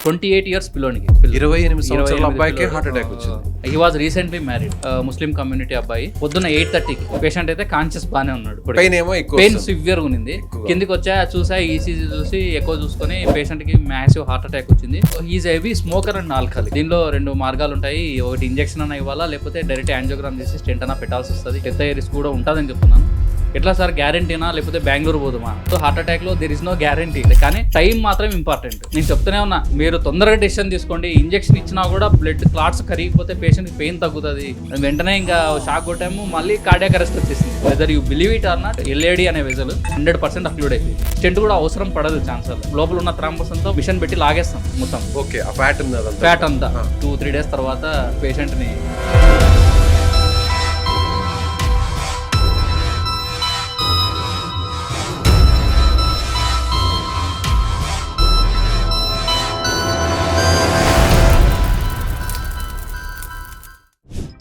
28 years పిల్లోనికి 28 సంవత్సరాల అబ్బాయికి హార్ట్ అటాక్ వచ్చింది. He was recently married, Muslim community అబ్బాయి. పొద్దున్న 8:30కి పేషెంట్ అయితే కాన్షియస్ బానే ఉన్నాడు. పెయిన్ ఏమో ఎక్కువ, పెయిన్ సివియర్ గా ఉంది. కిందికి వచ్చా చూసా, ఈసీజీ చూసి ఎక్కువ చూసుకొని పేషెంట్ కి మ్యాసివ్ హార్ట్ అటాక్ వచ్చింది. Is heavy smoker and alcoholic. దీనిలో 2 మార్గాలు ఉంటాయి. ఒకటి ఇంజెక్షన్ అన్న ఇవ్వాలా, లేకపోతే డైరెక్ట్ యాంజియోగ్రామ్ చేసి స్టెంట్ అన్న పెట్టాల్సి వస్తుంది. డెత్ అయ్యే రిస్క్ కూడా ఉంటుందని చెప్తున్నాను. ఎట్లా సార్ గ్యారంటీనా, లేకపోతే బెంగళూరు పోదుమా? సో హార్ట్ అటాక్ లో దెర్ ఇస్ నో గ్యారంటీ, కానీ టైం మాత్రం ఇంపార్టెంట్. నేను చెప్తూనే ఉన్నా, మీరు తొందరగా డెసిషన్ తీసుకోండి. ఇంజెక్షన్ ఇచ్చినా కూడా బ్లడ్ క్లాట్స్ కరిగిపోతే పేషెంట్ పెయిన్ తగ్గుతుంది. వెంటనే ఇంకా షాక్ కొట్టాము, మళ్ళీ కార్డియాక్ అరెస్ట్ వచ్చేసింది. Whether you believe it or not, LAD అనే వెజల్ 100% అక్లూడ్ అయిపోయింది. స్టెంట్ కూడా అవసరం పడదు ఛాన్సల్. లోపల ఉన్న థ్రాంబస్ అంతా మిషన్ పెట్టి లాగేస్తాం మొత్తం. ఓకే, ఆ ఫ్యాట్ అంతా 2-3 డేస్ తర్వాత పేషెంట్ని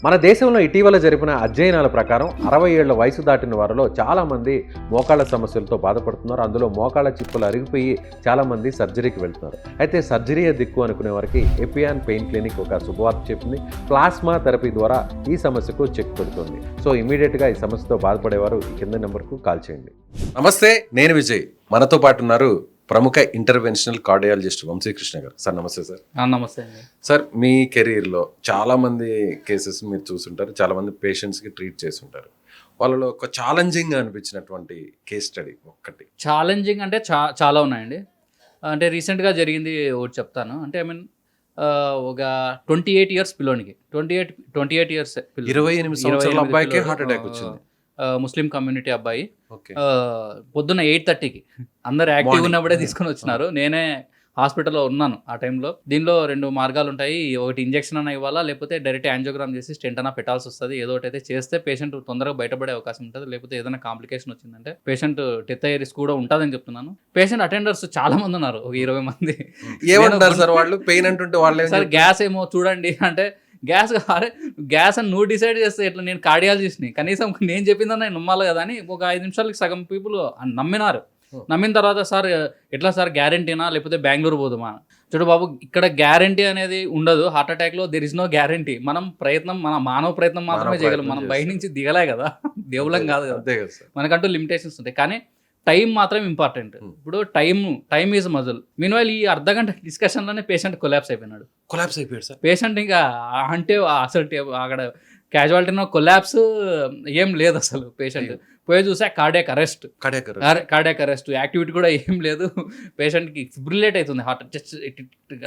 మన దేశంలో ఇటీవల జరిపిన అధ్యయనాల ప్రకారం 60 ఏళ్ల వయసు దాటిన వారిలో చాలామంది మోకాళ్ళ సమస్యలతో బాధపడుతున్నారు. అందులో మోకాళ్ళ చిప్పులు అరిగిపోయి చాలామంది సర్జరీకి వెళ్తున్నారు. అయితే సర్జరీయే దిక్కు అనుకునే వారికి ఎపియాన్ పెయిన్ క్లినిక్ ఒక శుభవార్త చెప్పింది. ప్లాస్మా థెరపీ ద్వారా ఈ సమస్యకు చెక్ పెడుతుంది. సో ఇమీడియట్గా ఈ సమస్యతో బాధపడేవారు ఈ కింద నెంబర్కు కాల్ చేయండి. నమస్తే, నేను విజయ్. మనతో పాటు ఉన్నారు ప్రముఖ ఇంటర్వెన్షనల్ కార్డియాలజిస్ట్ వంశీకృష్ణ గారు. సార్ నమస్తే. సార్ నమస్తే అండి. సార్, మీ కెరీర్లో చాలా మంది కేసెస్ మీరు చూసుంటారు, చాలా మంది పేషెంట్స్కి ట్రీట్ చేస్తుంటారు. వాళ్ళలో ఒక ఛాలెంజింగ్ అనిపించినటువంటి కేస్ స్టడీ ఒకటి. ఛాలెంజింగ్ అంటే చాలా ఉన్నాయండి. అంటే రీసెంట్గా జరిగింది ఒకటి చెప్తాను. అంటే ఐ మీన్ ఒక 28 ఇయర్స్ పిల్లోనికి 28 ఇయర్స్ 28 సంవత్సరాల అబ్బాయికి హార్ట్ అటాక్ వచ్చింది. ముస్లిం కమ్యూనిటీ అబ్బాయి. పొద్దున్న 8:30కి అందరు యాక్టివ్ ఉన్నప్పుడే తీసుకొని వచ్చినారు. నేనే హాస్పిటల్లో ఉన్నాను ఆ టైంలో. దీనిలో 2 మార్గాలు ఉంటాయి. ఒకటి ఇంజెక్షన్ అన్న ఇవ్వాలా, లేకపోతే డైరెక్ట్ యాంజియోగ్రామ్ చేసి స్టెంట్ అన్న పెట్టాల్సి వస్తుంది. ఏదో ఒకటి అయితే చేస్తే పేషెంట్ తొందరగా బయటపడే అవకాశం ఉంటుంది. లేకపోతే ఏదైనా కాంప్లికేషన్ వచ్చిందంటే పేషెంట్ డెత్ అయ్యే రిస్క్ కూడా ఉంటుందని చెప్తున్నాను. పేషెంట్ అటెండర్స్ చాలా మంది ఉన్నారు, ఒక 20 మంది. ఏమంటారు సార్ వాళ్ళు? పెయిన్ అంటుంటే వాళ్ళు సార్ గ్యాస్ ఏమో చూడండి అంటే, గ్యాస్ అని నువ్వు డిసైడ్ చేస్తే ఎట్లా? నేను కార్డియాలజిస్ట్ని, కనీసం నేను చెప్పిందన్న నేను నమ్మాలి కదా అని ఒక 5 నిమిషాలకి సగం పీపుల్ నమ్మినారు. నమ్మిన తర్వాత సార్ ఎట్లా సార్ గ్యారంటీనా, లేకపోతే బెంగళూరు పోదుమా? చూడు బాబు, ఇక్కడ గ్యారంటీ అనేది ఉండదు. హార్ట్ అటాక్లో దెర్ ఇస్ నో గ్యారంటీ. మన మానవ ప్రయత్నం మాత్రమే చేయగలం. మనం బయట నుంచి దిగలే కదా, దేవుళ్ళం కాదు కదా. మనకంటూ లిమిటేషన్స్ ఉంటాయి, కానీ టైం మాత్రం ఇంపార్టెంట్. ఇప్పుడు టైం ఈజ్ మజల్. మీన్వైల్ ఈ అర్ధగంట డిస్కషన్లోనే పేషెంట్ కొలాప్స్ అయిపోయాడు సార్. పేషెంట్ ఇంకా అంటే అసలు అక్కడ క్యాజువాలిటీలో కొలాప్స్ ఏం లేదు అసలు. పేషెంట్ పోయి చూసా కార్డియాక్ అరెస్ట్, యాక్టివిటీ కూడా ఏం లేదు. పేషెంట్కి ఫిబ్రిలేట్ అవుతుంది, హార్ట్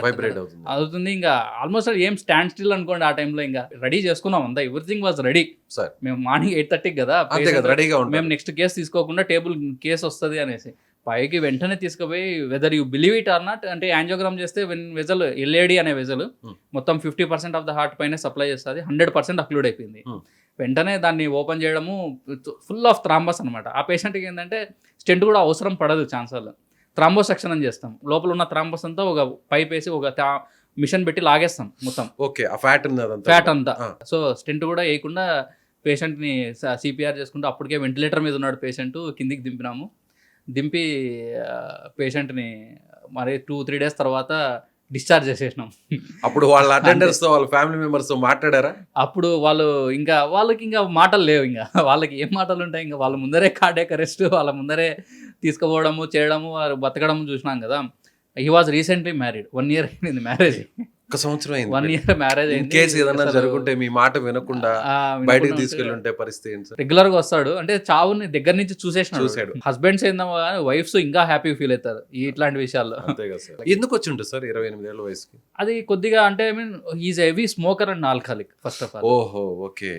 వైబ్రేట్ అవుతుంది. ఇంకా ఆల్మోస్ట్ ఏం స్టాండ్ స్టిల్ అనుకోండి. ఆ టైంలో ఇంకా రెడీ చేసుకున్నాం అంతా, ఎవ్రీథింగ్ వాజ్ రెడీ. సార్ మేము మార్నింగ్ 8:30కి కదా రెడీగా మేము నెక్స్ట్ కేసు తీసుకోకుండా టేబుల్ కేసు వస్తుంది అనేసి పైకి వెంటనే తీసుకుపోయి, whether you believe it or not, అంటే యాంజియోగ్రామ్ చేస్తే వెజల్ ఎల్ఏడి అనే వెజల్ మొత్తం 50% ఆఫ్ ద హార్ట్ పైన సప్లై చేస్తుంది. 100% అక్లూడ్ అయిపోయింది. వెంటనే దాన్ని ఓపెన్ చేయడము, ఫుల్ ఆఫ్ థ్రాంబస్ అనమాట. ఆ పేషెంట్కి ఏంటంటే స్టెంట్ కూడా అవసరం పడదు ఛాన్సల్. థ్రాంబోసెక్షన్ అని చేస్తాం. లోపల ఉన్న థ్రాంబస్ అంతా ఒక పైప్ వేసి ఒక మిషన్ పెట్టి లాగేస్తాం మొత్తం. ఓకే, ఆ ఫ్యాట్ అంతా. సో స్టెంట్ కూడా వేయకుండా పేషెంట్ని సిపిఆర్ చేసుకుంటూ, అప్పటికే వెంటిలేటర్ మీద ఉన్నాడు పేషెంట్. కిందికి దింపి పేషెంట్ని మరి 2-3 డేస్ తర్వాత డిశ్చార్జ్ చేసేసినాం. అప్పుడు వాళ్ళ అటెండర్స్ తో, వాళ్ళ ఫ్యామిలీ మెంబర్స్ తో మాట్లాడారా? అప్పుడు వాళ్ళకి ఇంకా మాటలు లేవు. ఇంకా వాళ్ళకి ఏం మాటలు ఉంటాయి? ఇంకా వాళ్ళ ముందరే కార్డియాక్ అరెస్ట్, వాళ్ళ ముందరే తీసుకుపోవడము, చేయడము, వారు బతకడము చూసినాం కదా. He was recently married. 1 year అయింది మ్యారేజ్. 1 సంవత్సరం అయింది. 1 year మ్యారేజ్ అయింది. కేసు ఏదైనా జరుగుంటే మీ మాట వినకుండా బయటకు తీసుకెళ్ళి ఉంటే పరిస్థితి ఏంటి సార్? రెగ్యులర్ గా వస్తాడు అంటే చావుని దగ్గర నుంచి చూసాడు. హస్బెండ్స్ ఏందో కానీ వైఫ్స్ ఇంకా హ్యాపీ ఫీల్ అవుతారు ఇట్లాంటి విషయాల్లో. ఎందుకు వచ్చి ఉంటుంది సార్ 28 ఏళ్ల వయసుకి? అది కొద్దిగా అంటే I mean is heavy smoker and alcoholic first of all. ఓహో, ఓకే.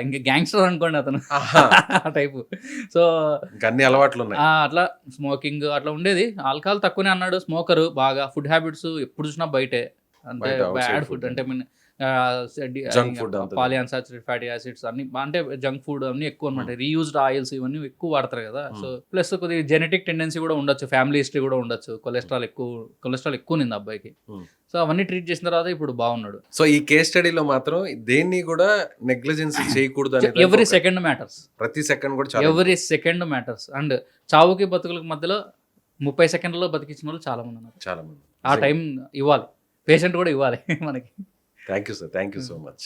ఇంకా గ్యాంగ్స్టర్ అనుకోండి అతను, ఆ టైపు. సో అన్ని అలవాట్లు ఉన్నాయి. అట్లా స్మోకింగ్ అట్లా ఉండేది. ఆల్కహాల్ తక్కువనే అన్నాడు. స్మోకర్ బాగా. ఫుడ్ హ్యాబిట్స్ ఎప్పుడు చూసినా బయటే, అంటే బ్యాడ్ ఫుడ్, అంటే మీన్ పాలిఅన్సాచురేటెడ్ ఫ్యాటీ యాసిడ్స్ అన్ని, అంటే జంక్ ఫుడ్ అన్ని ఎక్కువ అనమాట. రీయూజ్డ్ ఆయిల్స్ ఇవన్నీ ఎక్కువ వాడతారు కదా. సో ప్లస్ కొద్దిగా జెనెటిక్ టెండెన్సీ కూడా ఉండొచ్చు, ఫ్యామిలీ హిస్టరీ కూడా ఉండొచ్చు. కొలెస్ట్రాల్ ఎక్కువ ఉంది అబ్బాయికి. సో అవన్నీ ట్రీట్ చేసిన తర్వాత ఇప్పుడు బాగున్నాడు. సో ఈ కేస్ స్టడీలో మాత్రం దేన్ని కూడా నెగ్లిజెన్స్ చేయకూడదు. Every second matters. ప్రతి సెకండ్ కూడా, ఎవ్రీ సెకండ్ మ్యాటర్స్. అండ్ చావుకి బతుకులకు మధ్యలో 30 సెకండ్లలో బతికించిన వాళ్ళు చాలా మంది ఉన్నారు. ఆ టైం ఇవ్వాలి, పేషెంట్ కూడా ఇవ్వాలి మనకి. Thank you sir, thank you so much.